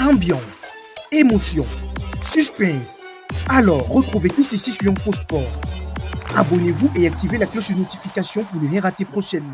ambiance, émotion, suspense. Alors, retrouvez tout ceci sur Info Sport. Abonnez-vous et activez la cloche de notification pour ne rien rater prochainement.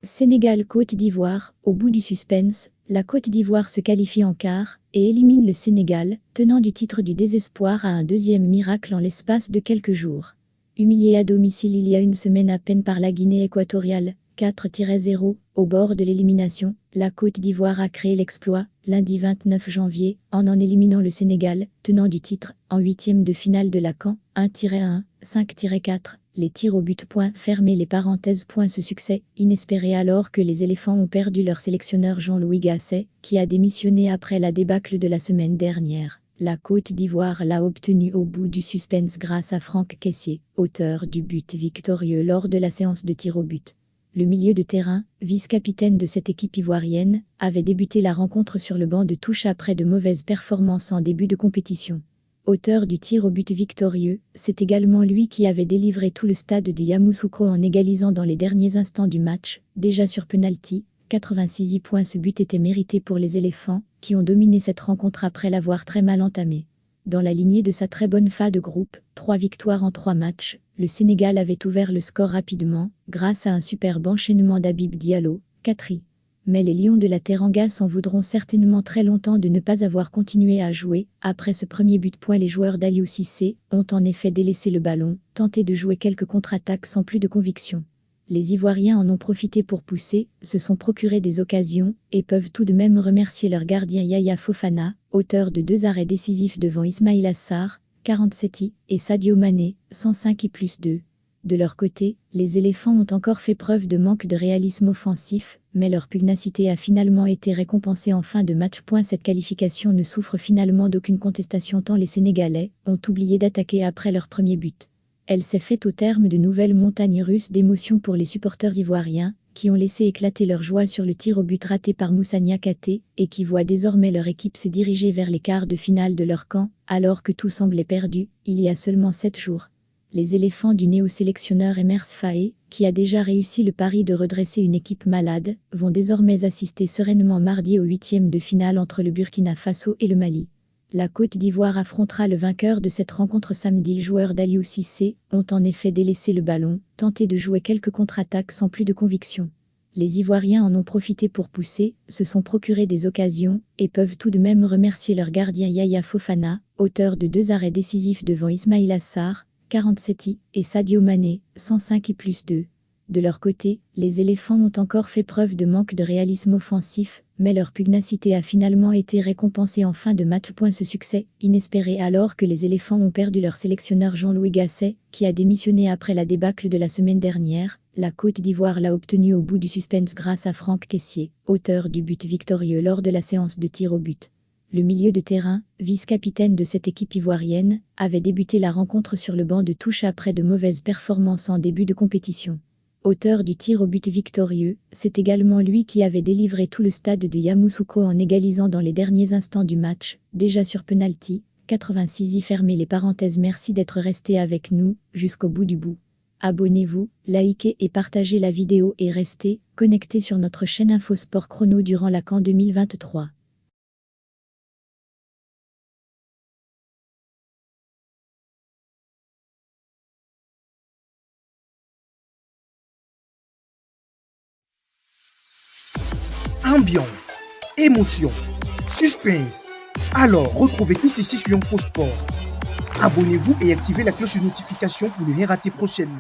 Sénégal-Côte d'Ivoire, au bout du suspense, la Côte d'Ivoire se qualifie en quart et élimine le Sénégal, tenant du titre du désespoir à un deuxième miracle en l'espace de quelques jours. Humilié à domicile il y a une semaine à peine par la Guinée équatoriale, 4-0, au bord de l'élimination, la Côte d'Ivoire a créé l'exploit, lundi 29 janvier, en éliminant le Sénégal, tenant du titre, en huitième de finale de la CAN, 1-1, 5-4. Les tirs au but. Fermez les parenthèses. Ce succès, inespéré alors que les éléphants ont perdu leur sélectionneur Jean-Louis Gasset, qui a démissionné après la débâcle de la semaine dernière. La Côte d'Ivoire l'a obtenu au bout du suspense grâce à Franck Kessié, auteur du but victorieux lors de la séance de tir au but. Le milieu de terrain, vice-capitaine de cette équipe ivoirienne, avait débuté la rencontre sur le banc de touche après de mauvaises performances en début de compétition. Auteur du tir au but victorieux, c'est également lui qui avait délivré tout le stade de Yamoussoukro en égalisant dans les derniers instants du match, déjà sur penalty, 86 points. Ce but était mérité pour les éléphants, qui ont dominé cette rencontre après l'avoir très mal entamée. Dans la lignée de sa très bonne fin de groupe, 3 victoires en 3 matchs, le Sénégal avait ouvert le score rapidement, grâce à un superbe enchaînement d'Habib Diallo, 4. Mais les Lions de la Teranga s'en voudront certainement très longtemps de ne pas avoir continué à jouer. Après ce premier but. Les joueurs d'Aliou Cissé ont en effet délaissé le ballon, tenté de jouer quelques contre-attaques sans plus de conviction. Les Ivoiriens en ont profité pour pousser, se sont procuré des occasions, et peuvent tout de même remercier leur gardien Yaya Fofana, auteur de 2 arrêts décisifs devant Ismaïla Sarr, 47, et Sadio Mané, 105+2. De leur côté, les éléphants ont encore fait preuve de manque de réalisme offensif, mais leur pugnacité a finalement été récompensée en fin de match. Cette qualification ne souffre finalement d'aucune contestation tant les Sénégalais ont oublié d'attaquer après leur premier but. Elle s'est faite au terme de nouvelles montagnes russes d'émotions pour les supporters ivoiriens, qui ont laissé éclater leur joie sur le tir au but raté par Moussa Niakhaté, et qui voient désormais leur équipe se diriger vers les quarts de finale de leur camp, alors que tout semblait perdu, il y a seulement 7 jours. Les éléphants du néo-sélectionneur Emers Faé, qui a déjà réussi le pari de redresser une équipe malade, vont désormais assister sereinement mardi au 8e de finale entre le Burkina Faso et le Mali. La Côte d'Ivoire affrontera le vainqueur de cette rencontre samedi. Les joueurs d'Aliou Cissé ont en effet délaissé le ballon, tenté de jouer quelques contre-attaques sans plus de conviction. Les Ivoiriens en ont profité pour pousser, se sont procuré des occasions, et peuvent tout de même remercier leur gardien Yaya Fofana, auteur de 2 arrêts décisifs devant Ismaïla Sarr, 47, et Sadio Mané, 105+2. De leur côté, les éléphants ont encore fait preuve de manque de réalisme offensif, mais leur pugnacité a finalement été récompensée en fin de match. Ce succès, inespéré alors que les éléphants ont perdu leur sélectionneur Jean-Louis Gasset, qui a démissionné après la débâcle de la semaine dernière, la Côte d'Ivoire l'a obtenu au bout du suspense grâce à Franck Kessié, auteur du but victorieux lors de la séance de tir au but. Le milieu de terrain, vice-capitaine de cette équipe ivoirienne, avait débuté la rencontre sur le banc de touche après de mauvaises performances en début de compétition. Auteur du tir au but victorieux, c'est également lui qui avait délivré tout le stade de Yamoussoukro en égalisant dans les derniers instants du match, déjà sur penalty, 86. Fermez les parenthèses. Merci d'être resté avec nous, jusqu'au bout du bout. Abonnez-vous, likez et partagez la vidéo et restez connectés sur notre chaîne Info Sport Chrono durant la CAN 2023. Ambiance, émotion, suspense. Alors, retrouvez tout ceci sur Info Sport. Abonnez-vous et activez la cloche de notification pour ne rien rater prochainement.